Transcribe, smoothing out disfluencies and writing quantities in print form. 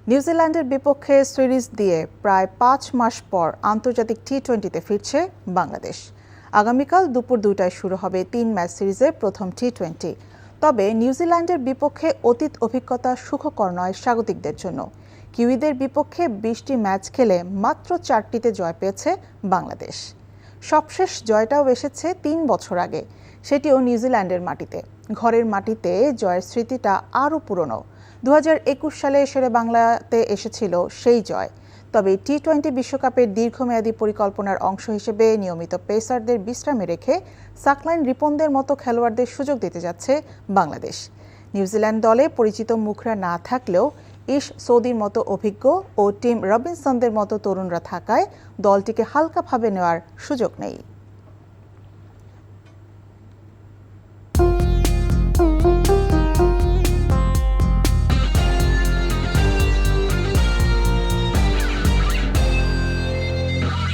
নিউজিল্যান্ডের বিপক্ষে সিরিজ দিয়ে প্রায় ৫ মাস পর আন্তর্জাতিক টি-20তে ফিরছে বাংলাদেশ। আগামীকাল দুপুর ২টায় শুরু হবে ৩ ম্যাচ সিরিজের প্রথম টি-20। তবে নিউজিল্যান্ডের বিপক্ষে অতীত অভিজ্ঞতা সুখকর নয় স্বাগতিকদের জন্য। কিউইদের বিপক্ষে ২০টি ম্যাচ খেলে মাত্র ৪টিতে জয় পেয়েছে বাংলাদেশ। সবশেষ জয়টাও এসেছে ৩ বছর আগে, সেটিও নিউজিল্যান্ডের মাটিতে। ঘরের মাটিতে জয়ের স্মৃতিটা আরও পুরনো। ২০২১ সালে শেরেবাংলাতে এসেছিল সেই জয়। তবে টি-20 বিশ্বকাপের দীর্ঘমেয়াদী পরিকল্পনার অংশ হিসেবে নিয়মিত পেসারদের বিশ্রামে রেখে সাকলাইন রিপনদের মতো খেলোয়াড়দের সুযোগ দিতে যাচ্ছে বাংলাদেশ। নিউজিল্যান্ড দলে পরিচিত মুখরা না থাকলেও ইশ সৌদির মতো অভিজ্ঞ ও টিম রবিনসনদের মতো তরুণরা থাকায় দলটিকে হালকাভাবে নেওয়ার সুযোগ নেই।